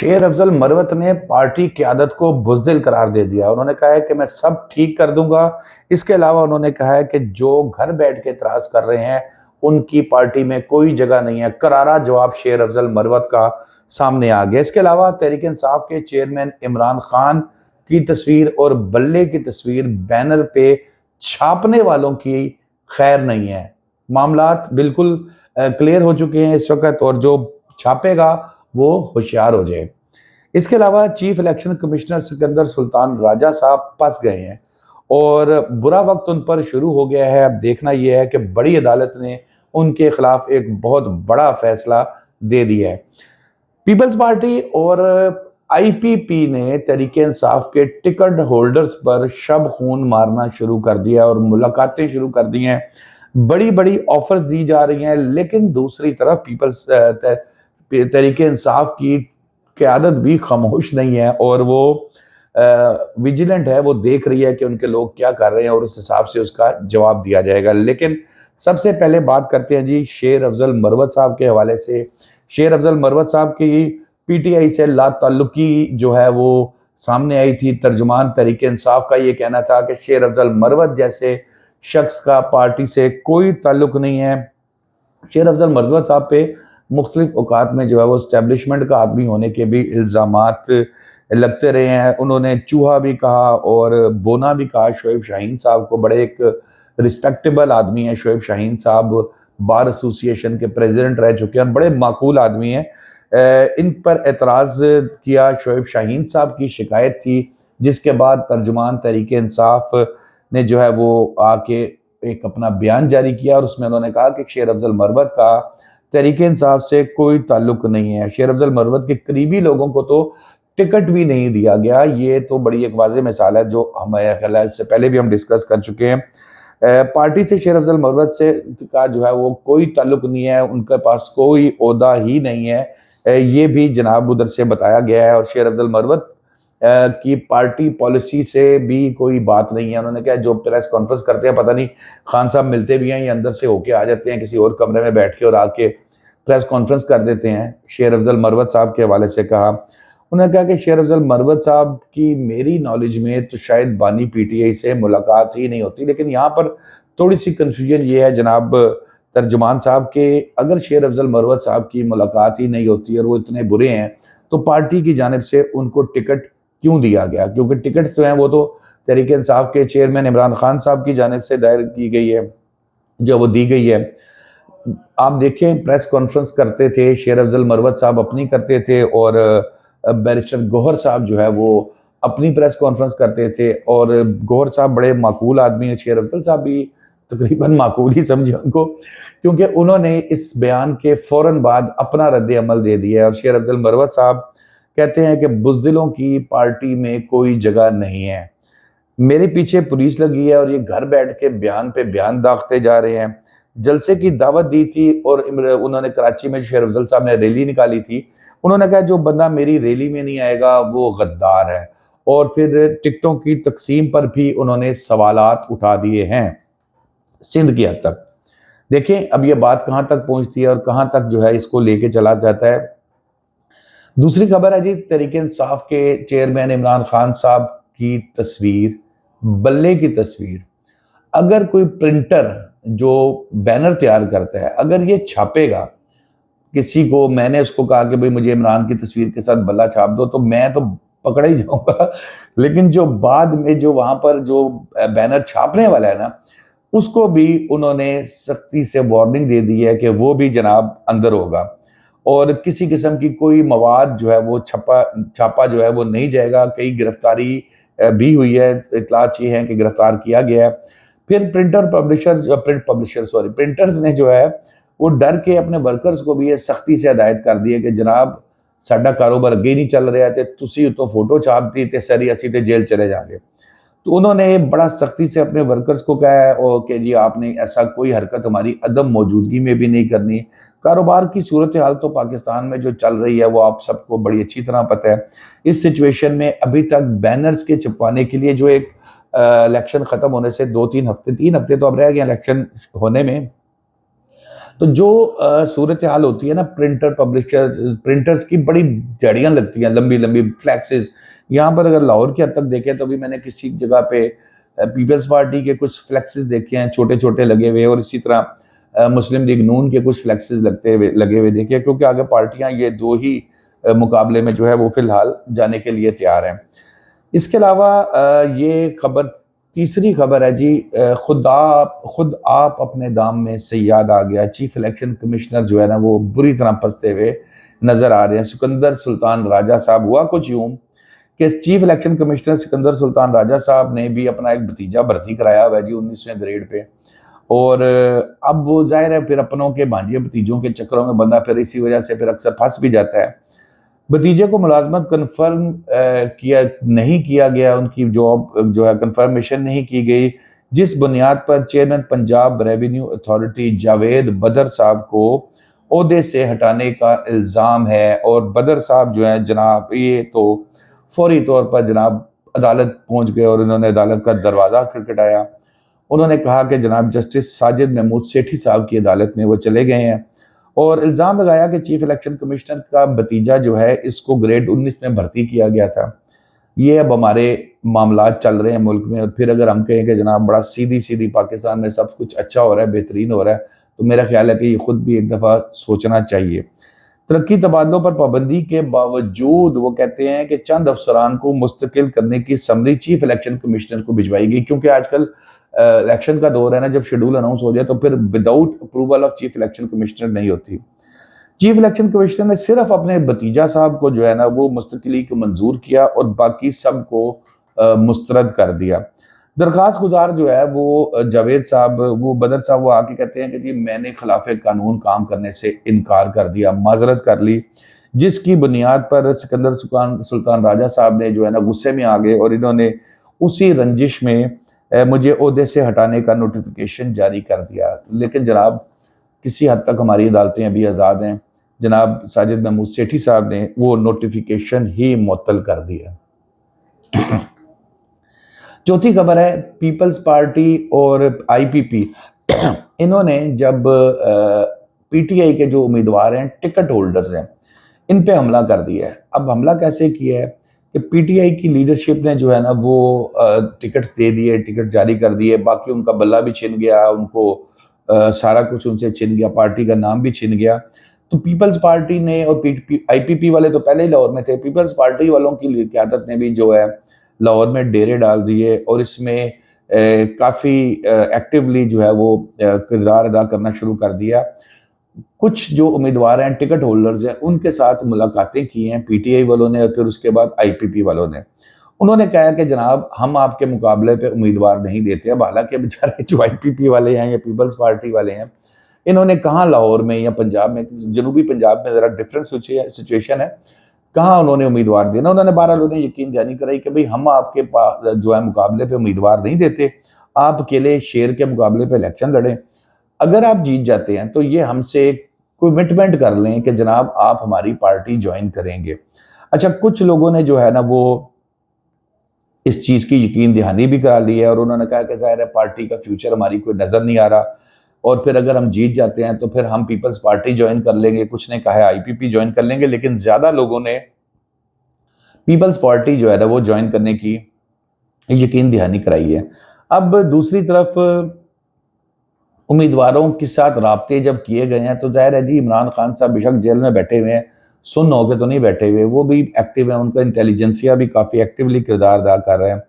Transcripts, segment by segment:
शेर अफजल मरवत ने पार्टी क़यादत को बुज़दिल करार दे दिया। उन्होंने कहा है कि मैं सब ठीक कर दूंगा। इसके अलावा उन्होंने कहा है कि जो घर बैठ के एतराज़ कर रहे हैं उनकी पार्टी में कोई जगह नहीं है। करारा जवाब शेर अफजल मरवत का सामने आ गया। इसके अलावा तहरीक इंसाफ के चेयरमैन इमरान खान की तस्वीर और बल्ले की तस्वीर बैनर पे छापने वालों की खैर नहीं है। मामलात बिल्कुल क्लियर हो चुके हैं इस वक्त, और जो छापेगा वो होशियार हो जाए। इसके अलावा chief election commissioner Sikandar Sultan Raja साहब फंस गए हैं और बुरा वक्त उन पर शुरू हो गया है। अब देखना यह है कि बड़ी अदालत ने उनके खिलाफ एक बहुत बड़ा फैसला दे दिया है। पीपल्स पार्टी और आईपीपी ने तहरीक इंसाफ के टिकट होल्डर्स पर शब खून मारना शुरू कर दिया और मुलाकातें शुरू कर दी हैं। बड़ी बड़ी ऑफर्स दी जा रही हैं, लेकिन दूसरी तरफ पीपल्स तहरीक इंसाफ की क़यादत भी खामोश नहीं है और वो विजिलेंट है। वो देख रही है कि उनके लोग क्या कर रहे हैं और उस हिसाब से उसका जवाब दिया जाएगा। लेकिन सबसे पहले बात करते हैं जी शेर अफजल मरवत साहब के हवाले से। शेर अफजल मरवत साहब की पीटीआई से लाताल्लुकी जो है वो सामने आई थी। तर्जुमान तहरीक इंसाफ का ये कहना था कि शेर अफजल मरवत जैसे शख्स का पार्टी से कोई ताल्लुक नहीं है। शेर अफजल मरवत साहब पे मुख्तलिफ औकात में जो है वो इस्टेब्लिशमेंट का आदमी होने के भी इल्ज़ामात लगते रहे हैं। उन्होंने चूहा भी कहा और बोना भी कहा शोएब शाहीन साहब को। बड़े एक रिस्पेक्टेबल आदमी है शोएब शाहीन साहब, बार एसोसिएशन के प्रेसिडेंट रह चुके हैं, बड़े माकूल आदमी हैं। इन पर एतराज़ किया। शोएब शाहीन साहब की शिकायत थी, जिसके बाद तर्जुमान तहरीक इंसाफ ने जो है वो आके एक अपना बयान जारी किया और उसमें उन्होंने कहा कि शेर अफजल मरवत का तहरीक इंसाफ से कोई ताल्लुक नहीं है। शेर अफजल मरवत के करीबी लोगों को तो टिकट भी नहीं दिया गया। ये तो बड़ी एक वाज़ेह मिसाल है जो हमारे ख्याल है इससे पहले भी हम डिस्कस कर चुके हैं। पार्टी से शेर अफजल मरवत से का जो है वो कोई ताल्लुक नहीं है, उनके पास कोई ओहदा ही नहीं है। ये भी जनाब उधर से बताया गया है। और शेर अफजल मरवत की पार्टी पॉलिसी से भी कोई बात नहीं है। उन्होंने कहा जो प्रेस कॉन्फ्रेंस करते हैं, पता नहीं खान साहब मिलते भी हैं या अंदर से होके आ जाते हैं किसी और कमरे में बैठ के और आके प्रेस कॉन्फ्रेंस कर देते हैं। शेर अफजल मरवत साहब के हवाले से कहा, उन्होंने कहा कि शेर अफजल मरवत साहब की मेरी नॉलेज में तो शायद बानी पीटीआई से मुलाकात ही नहीं होती। लेकिन यहाँ पर थोड़ी सी कन्फ्यूजन ये है जनाब तर्जुमान साहब के, अगर शेर अफजल मरवत साहब की मुलाकात ही नहीं होती और वो इतने बुरे हैं तो पार्टी की जानिब से उनको टिकट क्यों दिया गया? क्योंकि टिकट जो है वो तो तहरीक इंसाफ के चेयरमैन इमरान खान साहब की जानिब से दायर की गई है, जो वो दी गई है। आप देखें प्रेस कॉन्फ्रेंस करते थे शेर अफजल मरवत साहब अपनी करते थे और बैरिस्टर गौहर साहब जो है वो अपनी प्रेस कॉन्फ्रेंस करते थे। और गौहर साहब बड़े माकूल आदमी हैं, शेर अफजल साहब भी तकरीबन माकूल ही समझे उनको, क्योंकि उन्होंने इस बयान के फौरन बाद अपना रद्द अमल दे दिया। और शेर अफजल मरवत साहब कहते हैं कि बुज़दिलों की पार्टी में कोई जगह नहीं है। मेरे पीछे पुलिस लगी है और ये घर बैठ के बयान पे बयान दागते जा रहे हैं। जलसे की दावत दी थी और उन्होंने कराची में शेर अफजल साहब ने रैली निकाली थी। उन्होंने कहा जो बंदा मेरी रैली में नहीं आएगा वो गद्दार है। और फिर टिकटों की तकसीम पर भी उन्होंने सवालात उठा दिए हैं सिंध की हद तक। देखें अब ये बात कहाँ तक पहुँचती है और कहाँ तक जो है इसको लेके चला जाता है। दूसरी खबर है जी तहरीक इंसाफ के चेयरमैन इमरान खान साहब की तस्वीर, बल्ले की तस्वीर। अगर कोई प्रिंटर जो बैनर तैयार करता है अगर ये छापेगा किसी को, मैंने उसको कहा कि भाई मुझे इमरान की तस्वीर के साथ बल्ला छाप दो, तो मैं तो पकड़ा ही जाऊंगा। लेकिन जो बाद में जो वहां पर जो बैनर छापने वाला है ना, उसको भी उन्होंने सख्ती से वार्निंग दे दी है कि वो भी जनाब अंदर होगा और किसी किस्म की कोई मवाद जो है वो छापा जो है वो नहीं जाएगा। कई गिरफ्तारी भी हुई है, इतला अच्छी है कि गिरफ्तार किया गया है। फिर प्रिंटर्स ने जो है वो डर के अपने वर्कर्स को भी ये सख्ती से हिदायत कर दी है कि जनाब साडा कारोबार अगे नहीं चल रहा है तो तुसी उतो फोटो छाप दी तो सारी असी तो जेल चले जाएंगे। तो उन्होंने बड़ा सख्ती से अपने वर्कर्स को कहा है और कि जी आपने ऐसा कोई हरकत हमारी अदम मौजूदगी में भी नहीं करनी। कारोबार की सूरत हाल तो पाकिस्तान में जो चल रही है वो आप सबको बड़ी अच्छी तरह पता है। इस सिचुएशन में अभी तक बैनर्स के छिपवाने के लिए जो एक इलेक्शन ख़त्म होने से 2-3 हफ्ते 3 हफ्ते तो अब रह गए इलेक्शन होने में, तो जो सूरत हाल होती है ना, प्रिंटर्स की बड़ी जड़ियाँ लगती हैं, लंबी लंबी फ्लैक्सेस। यहाँ पर अगर लाहौर की हद तक देखें तो भी मैंने किसी जगह पे पीपल्स पार्टी के कुछ फ्लैक्सेस देखे हैं, छोटे छोटे लगे हुए, और इसी तरह मुस्लिम लीग नून के कुछ फ्लैक्सेस लगे हुए देखे, क्योंकि आगे पार्टियां ये दो ही मुकाबले में जो है वो फिलहाल जाने के लिए तैयार हैं। इसके अलावा ये खबर, तीसरी खबर है जी, खुद आप अपने दाम में सयाद आ गया। चीफ इलेक्शन कमिश्नर जो है ना वो बुरी तरह फंसते हुए नजर आ रहे हैं। सिकंदर सुल्तान राजा साहब, हुआ कुछ यूं कि chief election commissioner Sikandar Sultan Raja साहब ने भी अपना एक भतीजा भर्ती कराया हुआ है जी 19वें ग्रेड पे। और अब वो जाहिर है फिर अपनों के भांजे भतीजों के चक्करों में बंदा फिर इसी वजह से फिर अक्सर फंस भी जाता है। भतीजे को मुलाजमत कन्फर्म नहीं किया गया, उनकी जॉब जो है कन्फर्मेशन नहीं की गई, जिस बुनियाद पर chairman Punjab revenue authority Javed बदर साहब को ओहदे से हटाने का इल्ज़ाम है। और बदर साहब जो है जनाब, ये तो फौरी तौर पर जनाब अदालत पहुंच गए और इन्होंने अदालत का दरवाज़ा खटखटाया। उन्होंने कहा कि जनाब जस्टिस साजिद महमूद सेठी साहब की अदालत में वो चले गए हैं, और इल्ज़ाम लगाया कि चीफ इलेक्शन कमिश्नर का भतीजा जो है इसको ग्रेड 19 में भर्ती किया गया था। ये अब हमारे मामला चल रहे हैं मुल्क में, और फिर अगर हम कहें कि जनाब बड़ा सीधी सीधी पाकिस्तान में सब कुछ अच्छा हो रहा है, बेहतरीन हो रहा है, तो मेरा ख्याल है कि ये खुद भी एक दफ़ा सोचना चाहिए। तरक्की तबादलों पर पाबंदी के बावजूद वो कहते हैं कि चंद अफसरान को मुस्तकिल करने की समरी चीफ इलेक्शन कमिश्नर को भिजवाई गई, क्योंकि आजकल इलेक्शन का दौर है ना, जब शेड्यूल अनाउंस हो जाए तो फिर without approval of chief election commissioner नहीं होती। चीफ इलेक्शन कमिश्नर ने सिर्फ अपने भतीजा साहब को जो है ना वो मुस्तकिली को मंजूर किया और बाकी सब को मुस्तरद कर दिया। दरखास्त गुजार जो है वो जावेद साहब, वो बदर साहब, वो आके कहते हैं कि जी मैंने खिलाफ कानून काम करने से इनकार कर दिया, माजरत कर ली, जिसकी बुनियाद पर सिकंदर सुल्तान राजा साहब ने जो है ना गुस्से में आ गए और इन्होंने उसी रंजिश में मुझे ओहदे से हटाने का नोटिफिकेशन जारी कर दिया। लेकिन जनाब किसी हद तक हमारी अदालतें अभी आज़ाद हैं। जनाब साजिद महमूद सेठी साहब ने वो नोटिफिकेशन ही मुअत्तल कर दिया। चौथी खबर है पीपल्स पार्टी और आईपीपी, इन्होंने जब पीटीआई के जो उम्मीदवार हैं, टिकट होल्डर्स हैं, इन पे हमला कर दिया है। अब हमला कैसे किया है कि पीटीआई की लीडरशिप ने जो है ना वो टिकट दे दिए, टिकट जारी कर दिए, बाकी उनका बल्ला भी छिन गया, उनको सारा कुछ उनसे छिन गया, पार्टी का नाम भी छिन गया। तो पीपल्स पार्टी ने और आईपीपी वाले तो पहले ही लाहौर में थे, पीपल्स पार्टी वालों की क़यादत ने भी जो है लाहौर में डेरे डाल दिए और इसमें काफ़ी एक्टिवली जो है वो किरदार अदा करना शुरू कर दिया। कुछ जो उम्मीदवार हैं, टिकट होल्डर्स हैं, उनके साथ मुलाकातें की हैं पीटीआई वालों ने और फिर उसके बाद आईपीपी वालों ने। उन्होंने कहा कि जनाब हम आपके मुकाबले पे उम्मीदवार नहीं देते। अब हालांकि बेचारे जो आईपीपी वाले हैं या पीपल्स पार्टी वाले हैं, इन्होंने कहाँ लाहौर में या पंजाब में, जनूबी पंजाब में ज़रा डिफरेंट सिचुएशन है, कहाँ उन्होंने उम्मीदवार देना। उन्होंने बहरहाल उन्हें यकीन जानी कराई कि भाई हम आपके जो है मुकाबले पे उम्मीदवार नहीं देते, आप अकेले शेर के मुकाबले पे इलेक्शन लड़ें, अगर आप जीत जाते हैं तो ये हमसे कमिटमेंट कर लें कि जनाब आप हमारी पार्टी ज्वाइन करेंगे। अच्छा, कुछ लोगों ने जो है ना वो इस चीज़ की यकीन दहानी भी करा ली है और उन्होंने कहा कि ज़ाहिर है पार्टी का फ्यूचर हमारी कोई नज़र नहीं आ रहा और फिर अगर हम जीत जाते हैं तो फिर हम पीपल्स पार्टी ज्वाइन कर लेंगे, कुछ ने कहा है आईपीपी ज्वाइन कर लेंगे, लेकिन ज़्यादा लोगों ने पीपल्स पार्टी जो है ना वो ज्वाइन करने की यकीन दहानी कराई है। अब दूसरी तरफ उम्मीदवारों के साथ राब्ते जब किए गए हैं तो जाहिर है जी इमरान खान साहब बेशक जेल में बैठे हुए हैं, सुन्न होकर तो नहीं बैठे हुए, वो भी एक्टिव हैं, उनका इंटेलिजेंसिया भी काफ़ी एक्टिवली किरदार अदा कर रहे हैं।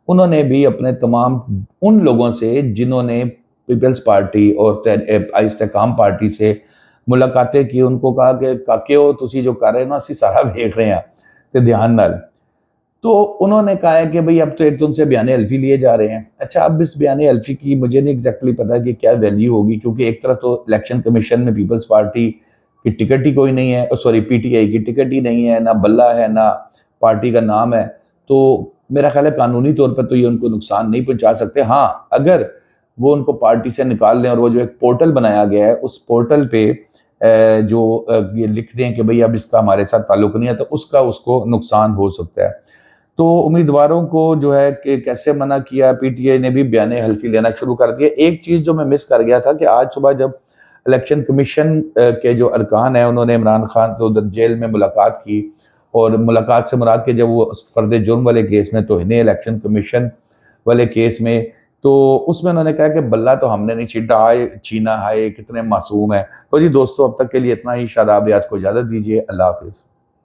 उन्होंने भी अपने तमाम उन लोगों से जिन्होंने पीपल्स पार्टी और इस्तेकाम पार्टी से मुलाकातें की, उनको कहा कि काके तुसी जो कर रहे हो ना असी सारा देख रहे हैं तो ध्यान नाल। तो उन्होंने कहा है कि भाई अब तो एक तो उनसे बयान हल्फी लिए जा रहे हैं। अच्छा, अब इस बयान हल्फी की मुझे नहीं एग्जैक्टली पता कि क्या वैल्यू होगी, क्योंकि एक तरफ तो इलेक्शन कमीशन में पीपल्स पार्टी की टिकट ही कोई नहीं है, सॉरी पीटीआई की टिकट ही नहीं है, ना बल्ला है ना पार्टी का नाम है, तो मेरा ख्याल है कानूनी तौर पर तो ये उनको नुकसान नहीं पहुंचा सकते। हाँ, अगर वो उनको पार्टी से निकाल लें और वो जो एक पोर्टल बनाया गया है उस पोर्टल पे जो ये लिख दें कि भाई अब इसका हमारे साथ ताल्लुक नहीं है, तो उसका उसको नुकसान हो सकता है। तो उम्मीदवारों को जो है कि कैसे मना किया, पीटीआई ने भी बयान हल्फी लेना शुरू कर दिया। एक चीज़ जो मैं मिस कर गया था कि आज सुबह जब इलेक्शन कमीशन के जो अरकान हैं उन्होंने इमरान खान तो उधर जेल में मुलाकात की, और मुलाकात से मुराद के जब वो फर्द जुर्म वाले केस में, तौहीन इलेक्शन कमीशन वाले केस में, तो उसमें उन्होंने कहा कि बल्ला तो हमने नहीं छीटा, हाय चीना हाय कितने मासूम है। तो जी दोस्तों, अब तक के लिए इतना ही। शादाब रियाज को इजाज़त दीजिए। अल्लाह हाफिज़।